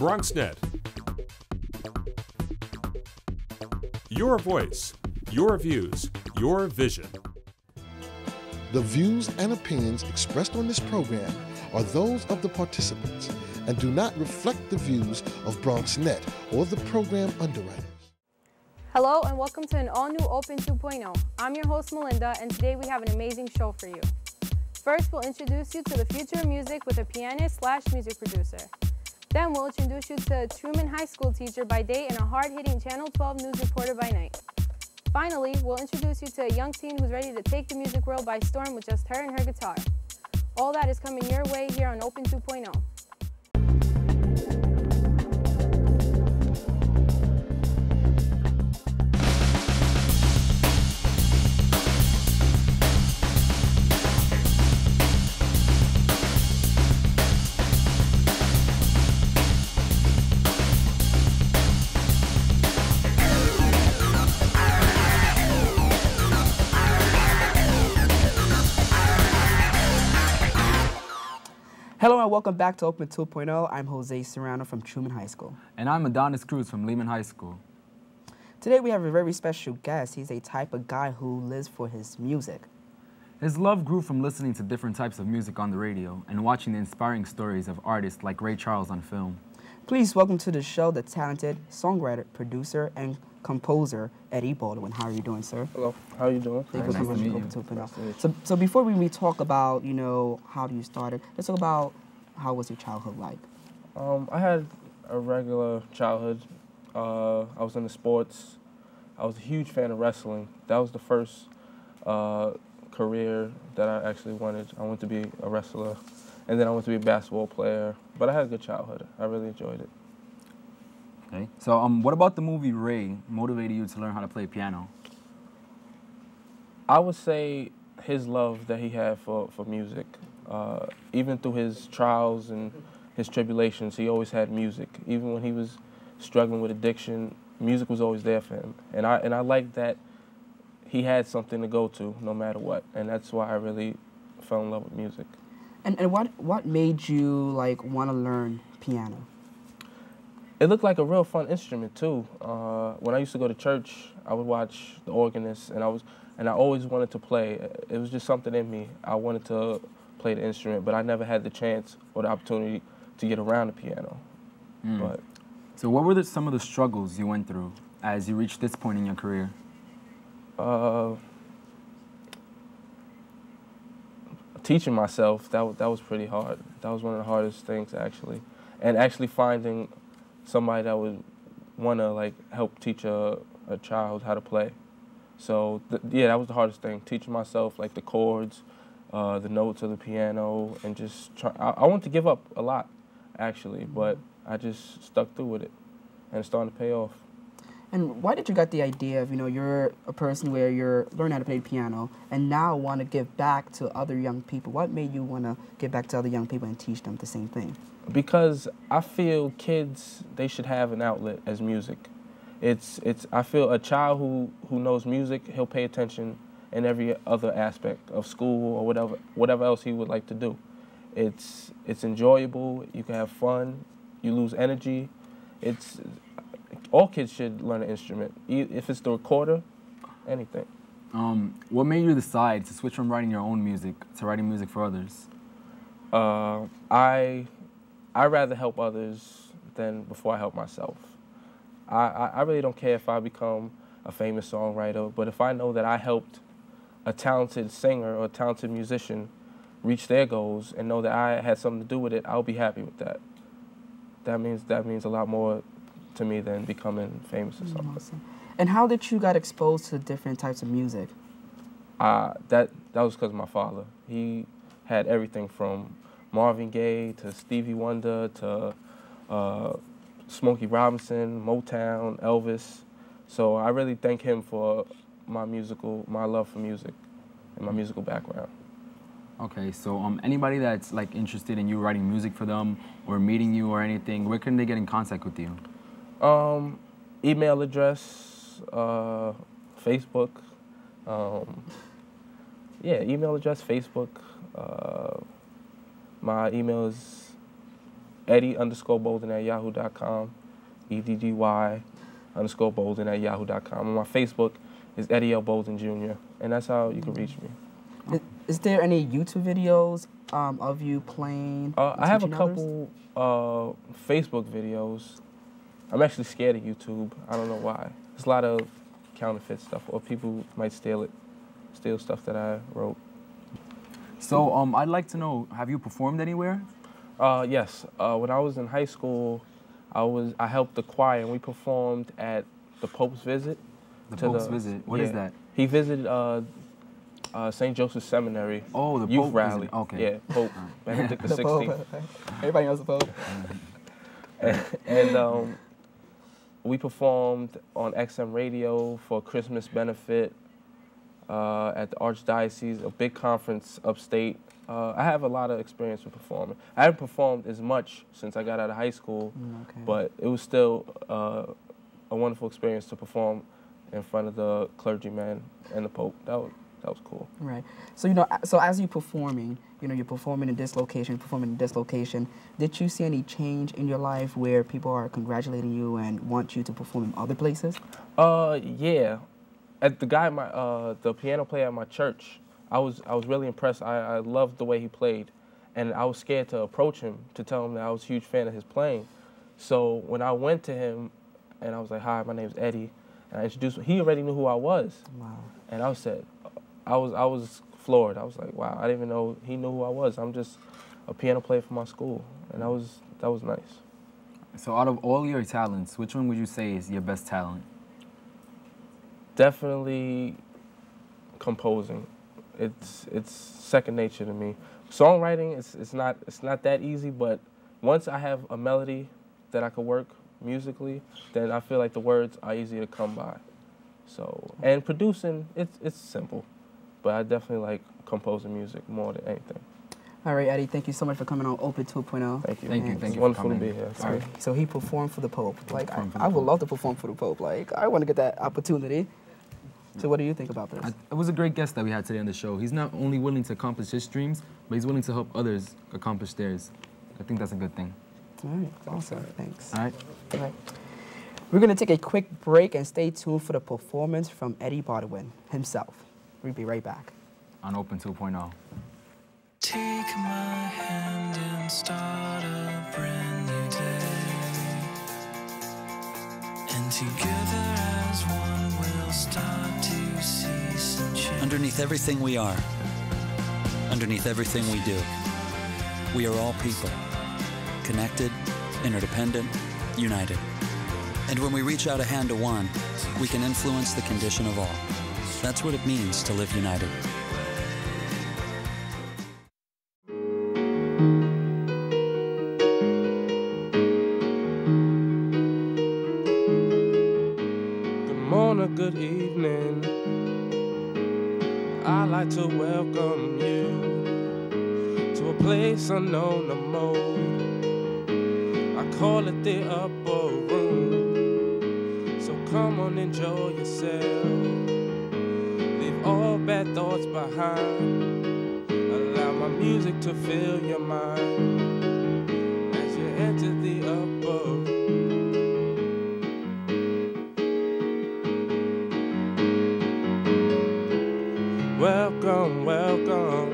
BronxNet. Your voice, your views, your vision. The views and opinions expressed on this program are those of the participants and do not reflect the views of BronxNet or the program underwriters. Hello and welcome to an all-new Open 2.0. I'm your host Melinda, and today we have an amazing show for you. First, we'll introduce you to the future of music with a pianist/music producer. Then we'll introduce you to a Truman High School teacher by day and a hard-hitting Channel 12 news reporter by night. Finally, we'll introduce you to a young teen who's ready to take the music world by storm with just her and her guitar. All that is coming your way here on Open 2.0. Hello and welcome back to Open 2.0. I'm Jose Serrano from Truman High School. And I'm Adonis Cruz from Lehman High School. Today we have a very special guest. He's a type of guy who lives for his music. His love grew from listening to different types of music on the radio and watching the inspiring stories of artists like Ray Charles on film. Please welcome to the show the talented songwriter, producer, and composer, Eddie Baldwin. How are you doing, sir? Hello. How are you doing? Thank you for coming to Open 2.0. So before we talk about, how you started, let's talk about how was your childhood like? I had a regular childhood. I was into sports. I was a huge fan of wrestling. That was the first career that I actually wanted. I wanted to be a wrestler, and then I wanted to be a basketball player. But I had a good childhood. I really enjoyed it. Okay. So what about the movie Ray motivated you to learn how to play piano? I would say his love that he had for music. Even through his trials and his tribulations, he always had music. Even when he was struggling with addiction, music was always there for him. And I liked that he had something to go to no matter what. And that's why I really fell in love with music. And what made you want to learn piano? It looked like a real fun instrument too. When I used to go to church, I would watch the organist, and I always wanted to play. It was just something in me. I wanted to play the instrument, but I never had the chance or the opportunity to get around the piano. But so what were some of the struggles you went through as you reached this point in your career? Teaching myself, that was pretty hard. That was one of the hardest things, actually. And actually finding somebody that would want to help teach a child how to play. So yeah, that was the hardest thing, teaching myself the chords, the notes of the piano, and just try. I wanted to give up a lot, actually, but I just stuck through with it, and it's starting to pay off. And why did you get the idea of, you're a person where you're learning how to play piano and now want to give back to other young people? What made you want to give back to other young people and teach them the same thing? Because I feel kids, they should have an outlet as music. I feel a child who knows music, he'll pay attention in every other aspect of school or whatever else he would like to do. It's enjoyable, you can have fun, you lose energy. All kids should learn an instrument, if it's the recorder, anything. What made you decide to switch from writing your own music to writing music for others? I rather help others than before I help myself. I really don't care if I become a famous songwriter, but if I know that I helped a talented singer or a talented musician reach their goals and know that I had something to do with it, I'll be happy with that. That means a lot more to me than becoming famous or something. Awesome. And how did you get exposed to different types of music? That was because of my father. He had everything from Marvin Gaye to Stevie Wonder to Smokey Robinson, Motown, Elvis. So I really thank him for my love for music and my musical background. Okay, so anybody that's interested in you writing music for them or meeting you or anything, where can they get in contact with you? Email address, Facebook. Email address, Facebook. My email is Eddie_Bolden@yahoo.com, EDDY_Bolden@yahoo.com. And my Facebook is Eddie L. Bolden Jr., and that's how you can reach me. Is there any YouTube videos of you playing? I have a couple Facebook videos. I'm actually scared of YouTube. I don't know why. There's a lot of counterfeit stuff, or people might steal stuff that I wrote. So I'd like to know, have you performed anywhere? Yes. When I was in high school, I helped the choir, and we performed at the Pope's Visit. The Pope's Visit? What is that? He visited St. Joseph's Seminary. Oh, the youth Pope rally. Visit. Okay. Yeah, Pope Benedict The XVI. Pope. Everybody knows the Pope. and we performed on XM Radio for a Christmas benefit at the Archdiocese, a big conference upstate. I have a lot of experience with performing. I haven't performed as much since I got out of high school, but it was still a wonderful experience to perform in front of the clergyman and the Pope. That was cool. Right. So, so as you're performing, you're performing in this location, performing in this location. Did you see any change in your life where people are congratulating you and want you to perform in other places? Yeah. At the piano player at my church, I was really impressed. I loved the way he played, and I was scared to approach him to tell him that I was a huge fan of his playing. So when I went to him, and I was like, "Hi, my name's Eddie," and I introduced him, he already knew who I was. Wow. And I was floored. I was like, wow, I didn't even know he knew who I was. I'm just a piano player for my school, and that was nice. So out of all your talents, which one would you say is your best talent? Definitely composing. It's second nature to me. Songwriting, it's not that easy, but once I have a melody that I could work musically, then I feel like the words are easy to come by. So, and producing, it's simple, but I definitely like composing music more than anything. All right, Eddie, thank you so much for coming on Open 2.0. Thank you. Thank you. It's wonderful to be here. All right. So he performed for the Pope. Like, I would love to perform for the Pope. Like, I want to get that opportunity. So what do you think about this? It was a great guest that we had today on the show. He's not only willing to accomplish his dreams, but he's willing to help others accomplish theirs. I think that's a good thing. All right, awesome, thanks. All right. All right. We're going to take a quick break and stay tuned for the performance from Eddie Baldwin himself. We'll be right back. On Open 2.0. Take my hand and start a brand new day. And together as one we'll start to see some change. Underneath everything we are, underneath everything we do, we are all people. Connected, interdependent, united. And when we reach out a hand to one, we can influence the condition of all. That's what it means to live united. Good morning, good evening. I'd like to welcome you to a place unknown no more. I call it the upper room. So come on, enjoy yourself. Leave all bad thoughts behind. Allow my music to fill your mind as you enter the upper room. Welcome, welcome.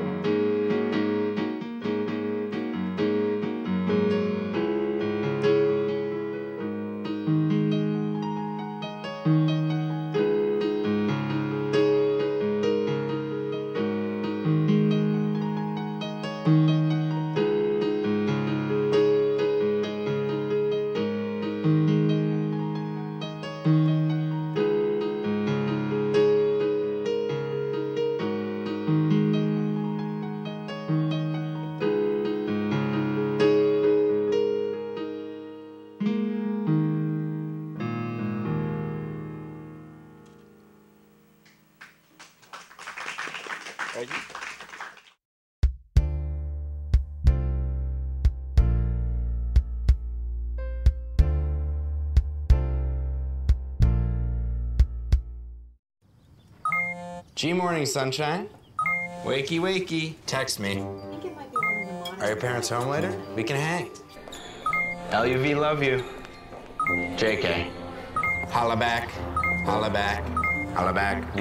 Thank you. G-Morning, sunshine. Wakey, wakey. Text me. Are your parents home later? We can hang. LUV love you. JK. Holla back, holla back, holla back.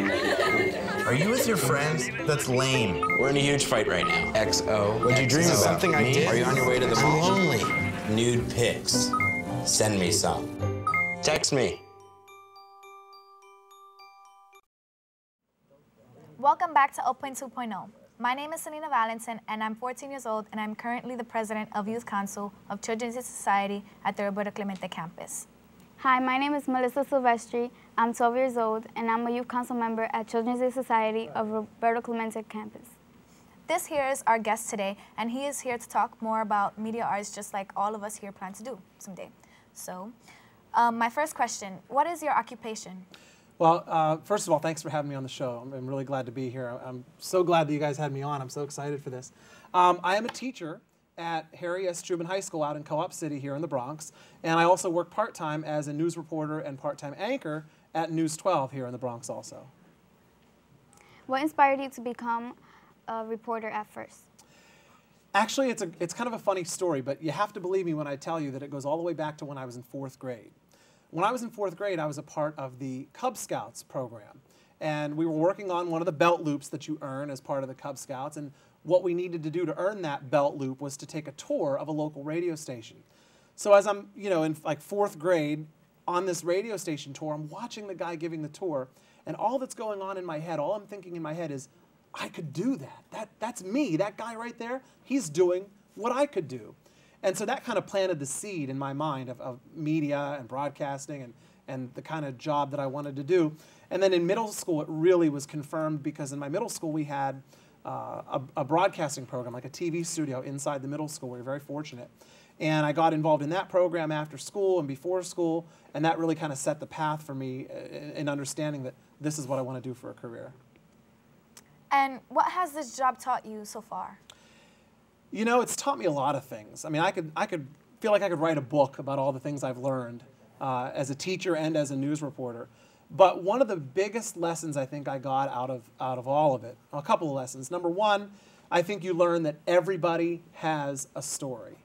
Are you with your friends? That's lame. We're in a huge fight right now. XO. What'd you dream about? Something I did. Are you on your way to the I'm mall? lonely. Nude pics. Send me some. Text me. Welcome back to Open 2.0. My name is Selena Valentin, and I'm 14 years old, and I'm currently the president of Youth Council of Children's Society at the Roberto Clemente campus. Hi, my name is Melissa Silvestri. I'm 12 years old, and I'm a Youth Council member at Children's Aid Society of Roberto Clemente campus. This here is our guest today, and he is here to talk more about media arts just like all of us here plan to do someday. So, my first question, what is your occupation? Well, first of all, thanks for having me on the show. I'm really glad to be here. I'm so glad that you guys had me on. I'm so excited for this. I am a teacher at Harry S. Truman High School out in Co-op City here in the Bronx, and I also work part-time as a news reporter and part-time anchor at News 12 here in the Bronx also. What inspired you to become a reporter at first? Actually, it's kind of a funny story, but you have to believe me when I tell you that it goes all the way back to when I was in 4th grade. When I was in 4th grade, I was a part of the Cub Scouts program, and we were working on one of the belt loops that you earn as part of the Cub Scouts, and what we needed to do to earn that belt loop was to take a tour of a local radio station. So as I'm, in like 4th grade on this radio station tour, I'm watching the guy giving the tour, and all that's going on in my head, all I'm thinking in my head is, I could do that. That's me. That guy right there, he's doing what I could do. And so that kind of planted the seed in my mind of media and broadcasting and the kind of job that I wanted to do. And then in middle school, it really was confirmed because in my middle school, we had a broadcasting program, like a TV studio inside the middle school. We were very fortunate. And I got involved in that program after school and before school, and that really kind of set the path for me in understanding that this is what I want to do for a career. And what has this job taught you so far? It's taught me a lot of things. I mean, I could feel like I could write a book about all the things I've learned as a teacher and as a news reporter. But one of the biggest lessons I think I got out of all of it, a couple of lessons. Number one, I think you learn that everybody has a story.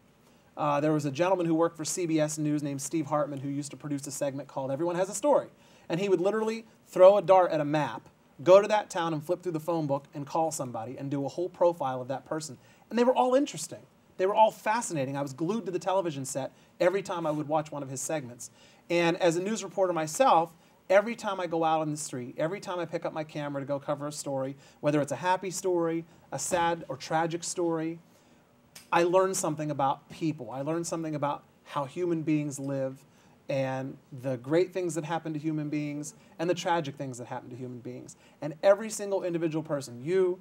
There was a gentleman who worked for CBS News named Steve Hartman who used to produce a segment called Everyone Has a Story. And he would literally throw a dart at a map, go to that town and flip through the phone book and call somebody and do a whole profile of that person. And they were all interesting. They were all fascinating. I was glued to the television set every time I would watch one of his segments. And as a news reporter myself, every time I go out on the street, every time I pick up my camera to go cover a story, whether it's a happy story, a sad or tragic story, I learn something about people. I learn something about how human beings live and the great things that happen to human beings and the tragic things that happen to human beings. And every single individual person, you,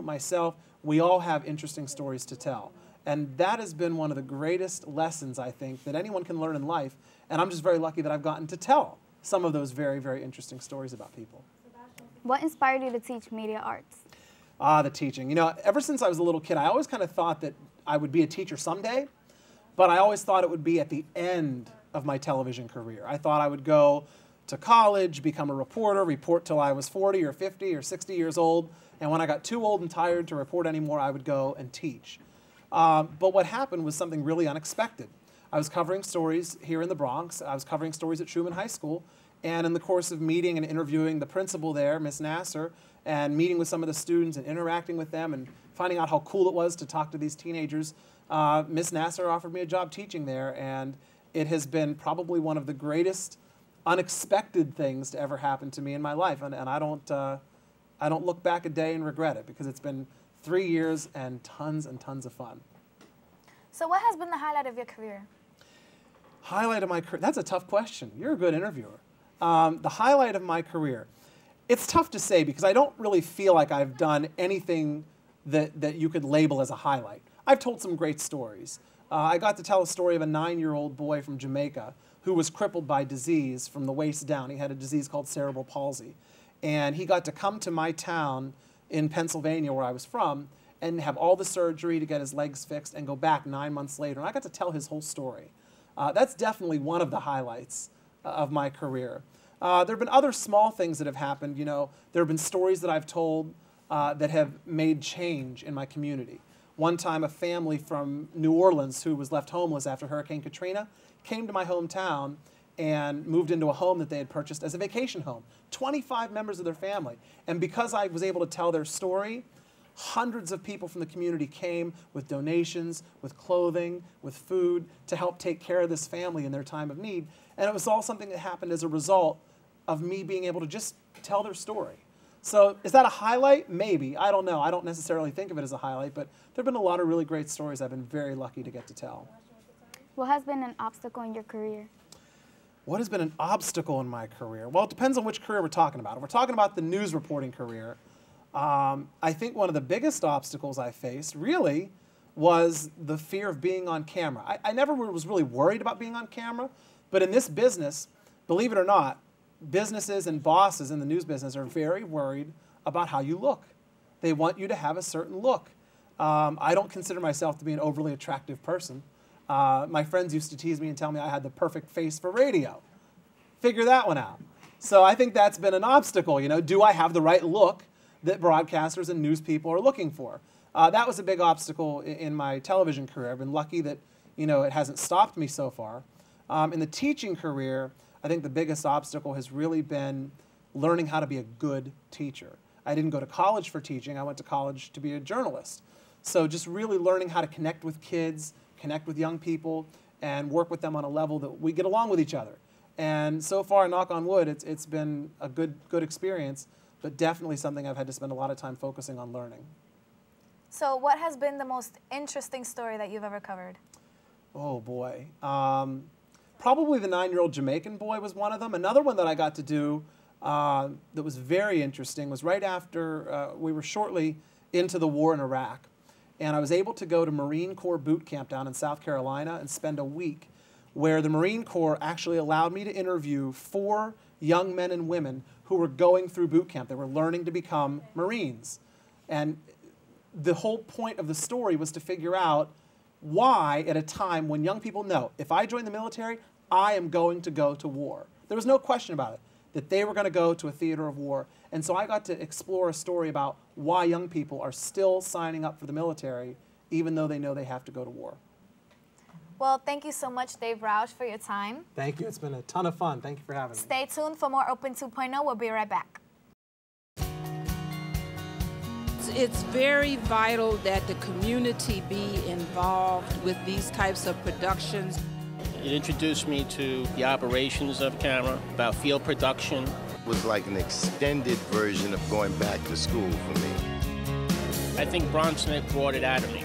myself, we all have interesting stories to tell. And that has been one of the greatest lessons, I think, that anyone can learn in life. And I'm just very lucky that I've gotten to tell some of those very, very interesting stories about people. What inspired you to teach media arts? The teaching. Ever since I was a little kid, I always kind of thought that I would be a teacher someday, but I always thought it would be at the end of my television career. I thought I would go to college, become a reporter, report till I was 40 or 50 or 60 years old, and when I got too old and tired to report anymore, I would go and teach. But what happened was something really unexpected. I was covering stories here in the Bronx. I was covering stories at Truman High School, and in the course of meeting and interviewing the principal there, Miss Nasser, and meeting with some of the students and interacting with them and finding out how cool it was to talk to these teenagers, Miss Nasser offered me a job teaching there, and it has been probably one of the greatest unexpected things to ever happen to me in my life, and I don't look back a day and regret it because it's been 3 years and tons of fun. So what has been the highlight of your career? Highlight of my career? That's a tough question. You're a good interviewer. The highlight of my career. It's tough to say because I don't really feel like I've done anything that you could label as a highlight. I've told some great stories. I got to tell a story of a 9-year-old boy from Jamaica who was crippled by disease from the waist down. He had a disease called cerebral palsy. And he got to come to my town in Pennsylvania, where I was from, and have all the surgery to get his legs fixed and go back 9 months later. And I got to tell his whole story. That's definitely one of the highlights of my career. There have been other small things that have happened. There have been stories that I've told that have made change in my community. One time a family from New Orleans who was left homeless after Hurricane Katrina came to my hometown and moved into a home that they had purchased as a vacation home. 25 members of their family. And because I was able to tell their story, hundreds of people from the community came with donations, with clothing, with food to help take care of this family in their time of need. And it was all something that happened as a result of me being able to just tell their story. So is that a highlight? Maybe. I don't know. I don't necessarily think of it as a highlight, but there have been a lot of really great stories I've been very lucky to get to tell. What has been an obstacle in your career? What has been an obstacle in my career? Well, it depends on which career we're talking about. If we're talking about the news reporting career, I think one of the biggest obstacles I faced really was the fear of being on camera. I never was really worried about being on camera, but in this business, believe it or not, businesses and bosses in the news business are very worried about how you look. They want you to have a certain look. I don't consider myself to be an overly attractive person. My friends used to tease me and tell me I had the perfect face for radio. Figure that one out. So I think that's been an obstacle. You know, do I have the right look that broadcasters and news people are looking for? That was a big obstacle in my television career. I've been lucky that, you know, it hasn't stopped me so far. In the teaching career, I think the biggest obstacle has really been learning how to be a good teacher. I didn't go to college for teaching. I went to college to be a journalist. So just really learning how to connect with kids, connect with young people, and work with them on a level that we get along with each other. And so far, knock on wood, it's been a good experience, but definitely something I've had to spend a lot of time focusing on learning. So what has been the most interesting story that you've ever covered? Oh, boy. Probably the 9-year-old Jamaican boy was one of them. Another one that I got to do that was very interesting was right after we were shortly into the war in Iraq. And I was able to go to Marine Corps boot camp down in South Carolina and spend a week where the Marine Corps actually allowed me to interview 4 young men and women who were going through boot camp. They were learning to become Marines. And the whole point of the story was to figure out why, at a time when young people know, if I join the military, I am going to go to war. There was no question about it, that they were going to go to a theater of war. And so I got to explore a story about why young people are still signing up for the military, even though they know they have to go to war. Well, thank you so much, Dave Roush, for your time. Thank you. It's been a ton of fun. Thank you for having me. Stay tuned for more Open 2.0. We'll be right back. It's very vital that the community be involved with these types of productions. It introduced me to the operations of camera, about field production. It was like an extended version of going back to school for me. I think BronxNet brought it out of me.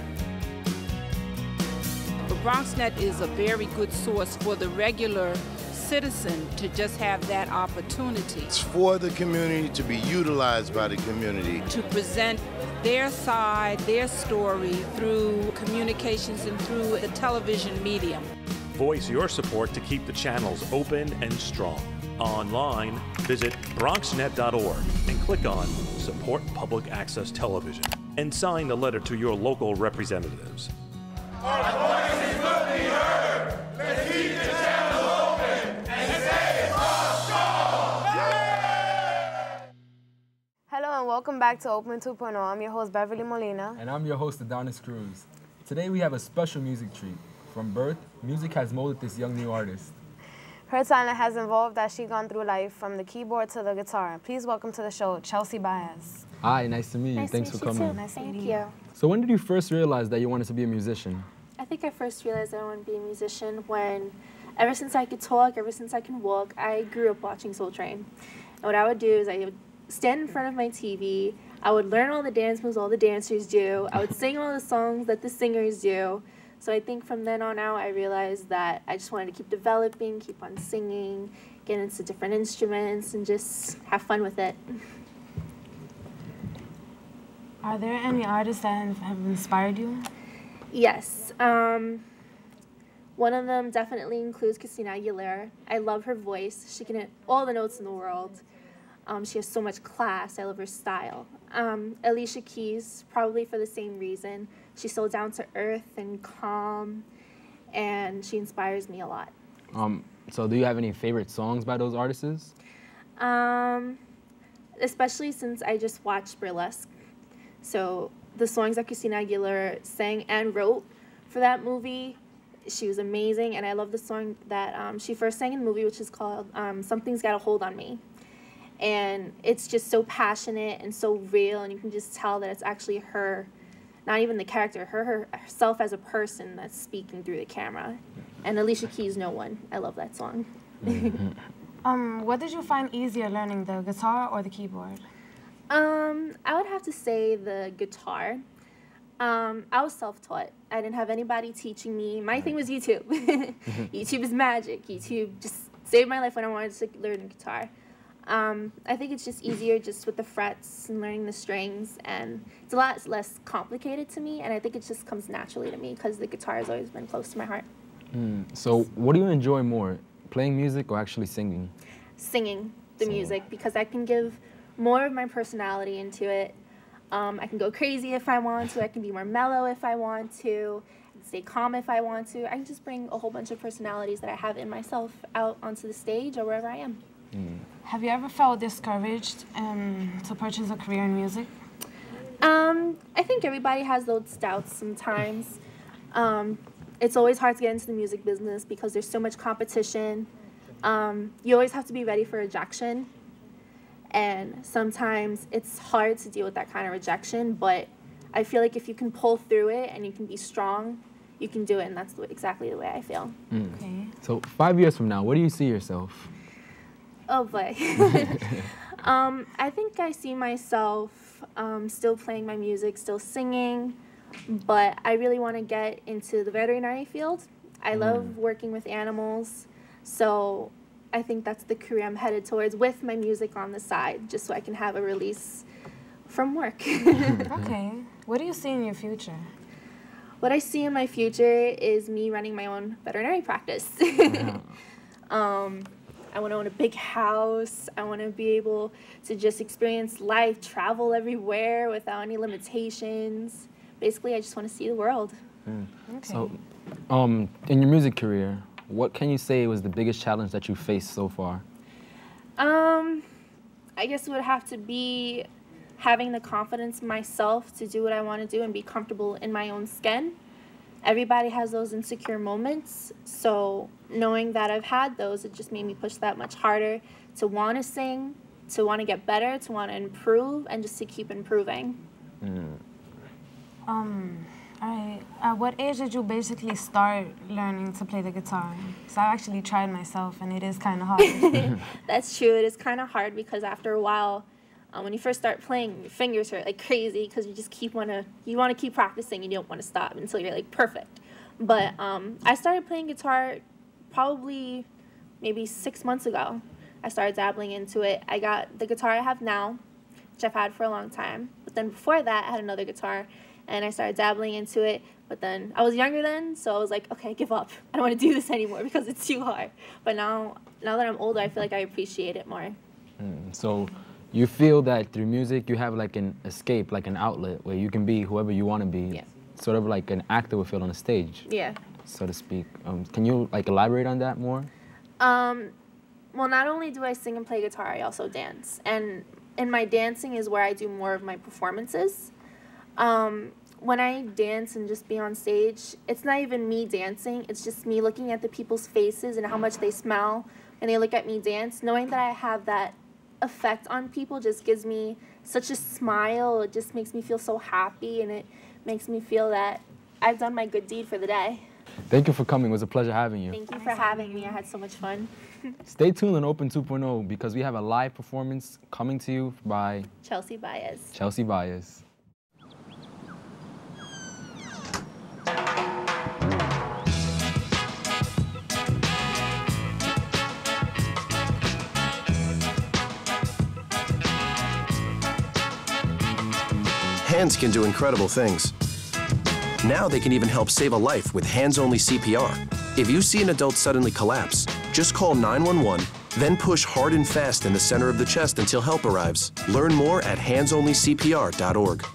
But BronxNet is a very good source for the regular citizen to just have that opportunity. It's for the community to be utilized by the community. To present their side, their story through communications and through the television medium. Voice your support to keep the channels open and strong. Online, visit BronxNet.org and click on Support Public Access Television and sign the letter to your local representatives. Our voices will be heard. Let's keep the channel open and stay strong. Hello and welcome back to Open 2.0. I'm your host, Beverly Molina. And I'm your host, Adonis Cruz. Today we have a special music treat. From birth, music has molded this young new artist. Her talent has evolved as she's gone through life, from the keyboard to the guitar. Please welcome to the show, Chelsea Baez. Hi, nice to meet you. Nice Thanks to for meet you coming. too. Nice to meet you. So when did you first realize that you wanted to be a musician? I think I first realized I wanted to be a musician when, ever since I could talk, ever since I can walk, I grew up watching Soul Train. And what I would do is I would stand in front of my TV, I would learn all the dance moves all the dancers do, I would sing all the songs that the singers do. So I think from then on out, I realized that I just wanted to keep developing, keep on singing, get into different instruments, and just have fun with it. Are there any artists that have inspired you? Yes. One of them definitely includes Christina Aguilera. I love her voice. She can hit all the notes in the world. She has so much class. I love her style. Alicia Keys, probably for the same reason. She's so down to earth and calm, and she inspires me a lot. So do you have any favorite songs by those artists? Especially since I just watched Burlesque. So the songs that Christina Aguilera sang and wrote for that movie. She was amazing, and I love the song that she first sang in the movie, which is called Something's Got a Hold on Me. And it's just so passionate and so real, and you can just tell that it's actually her, not even the character, herself as a person that's speaking through the camera. And Alicia Keys, No One. I love that song. What did you find easier learning, the guitar or the keyboard? I would have to say the guitar. I was self-taught. I didn't have anybody teaching me. My thing was YouTube. YouTube is magic. YouTube just saved my life when I wanted to learn guitar. I think it's just easier just with the frets and learning the strings, and it's a lot less complicated to me, and I think it just comes naturally to me because the guitar has always been close to my heart. So what do you enjoy more, playing music or actually singing? Singing the music, because I can give more of my personality into it. I can go crazy if I want to. I can be more mellow if I want to. I can stay calm if I want to. I can just bring a whole bunch of personalities that I have in myself out onto the stage or wherever I am. Have you ever felt discouraged to purchase a career in music? I think everybody has those doubts sometimes. It's always hard to get into the music business because there's so much competition. You always have to be ready for rejection. And sometimes it's hard to deal with that kind of rejection, but I feel like if you can pull through it and you can be strong, you can do it, and that's exactly the way I feel. Okay. So 5 years from now, where do you see yourself? Oh boy. I think I see myself still playing my music, still singing, but I really want to get into the veterinary field. I love working with animals, so I think that's the career I'm headed towards with my music on the side, just so I can have a release from work. Okay. What do you see in your future? What I see in my future is me running my own veterinary practice. I want to own a big house. I want to be able to just experience life, travel everywhere without any limitations. Basically, I just want to see the world. Okay. So, in your music career, what can you say was the biggest challenge that you faced so far? I guess it would have to be having the confidence in myself to do what I want to do and be comfortable in my own skin. Everybody has those insecure moments, so knowing that I've had those, it just made me push that much harder to want to sing, to want to get better, to want to improve, and just to keep improving. All right. At what age did you basically start learning to play the guitar? Because I actually tried myself, and it is kind of hard. That's true. It is kind of hard because after a while, when you first start playing, your fingers hurt like crazy because you just want to keep practicing. You don't want to stop until you're like perfect. But I started playing guitar probably maybe 6 months ago. I started dabbling into it. I got the guitar I have now, which I've had for a long time. But then before that, I had another guitar, and I started dabbling into it. But then I was younger then, so I was like, okay, give up. I don't want to do this anymore because it's too hard. But now that I'm older, I feel like I appreciate it more. So you feel that through music you have like an escape, like an outlet where you can be whoever you want to be. Yeah. Sort of like an actor would feel on a stage. Yeah. So to speak. Can you like elaborate on that more? Well, not only do I sing and play guitar, I also dance. And in my dancing is where I do more of my performances. When I dance and just be on stage, it's not even me dancing. It's just me looking at the people's faces and how much they smile when they look at me dance. Knowing that I have that effect on people just gives me such a smile. It just makes me feel so happy, and it makes me feel that I've done my good deed for the day. Thank you for coming. It was a pleasure having you. Thank you for having me. I had so much fun. Stay tuned on Open 2.0 because we have a live performance coming to you by Chelsea Baez. Chelsea Baez. Hands can do incredible things. Now they can even help save a life with hands-only CPR. If you see an adult suddenly collapse, just call 911, then push hard and fast in the center of the chest until help arrives. Learn more at handsonlycpr.org.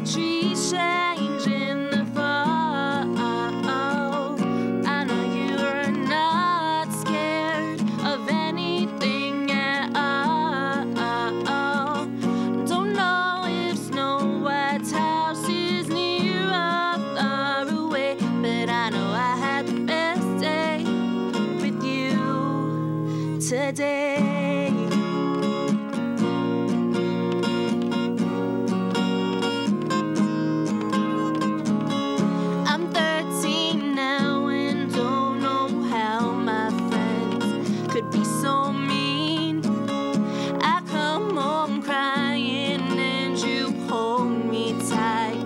trees change in the fall. I know you're not scared of anything at all. Don't know if Snow White's house is near or far away, but I know I had the best day with you today. Be so mean. I come home crying and you hold me tight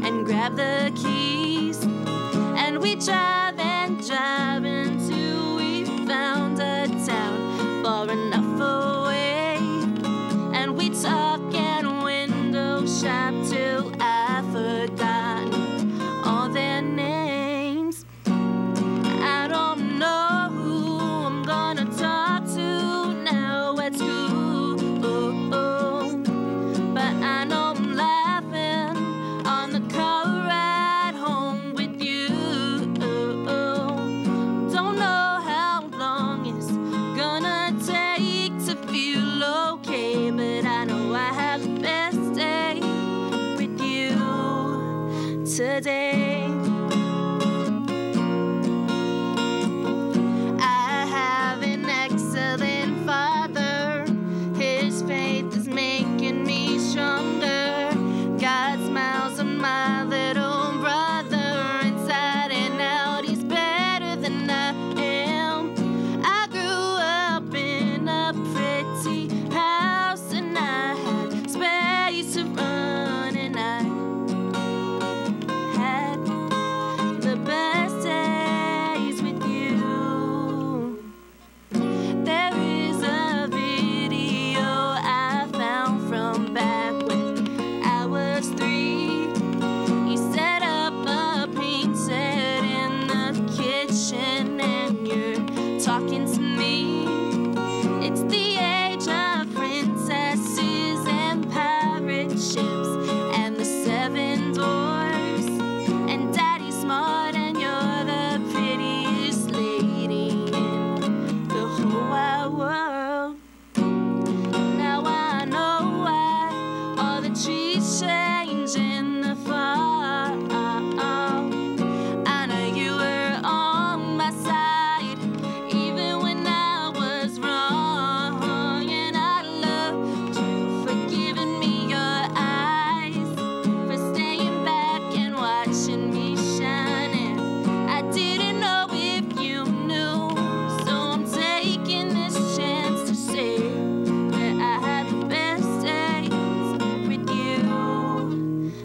and grab the keys, and we drive and drive until we found a town far enough away, and we talk and window shop till I've forgotten all their names. I don't know who I'm gonna talk to now at school, but I know I'm laughing on the car ride home with you. Don't know how long it's gonna take to feel okay, but I know I have the best day with you today. My little brother, inside and out, he's better than I am. I grew up in a pretty house, and I had space to run, and I had the best days with you. There is a video I found from back when I was 3. And you're talking to me. It's the age of princesses and pirate ships and the 7 dwarfs. And Daddy's smart and you're the prettiest lady in the whole wide world. Now I know why all the trees change in the fall.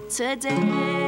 Today.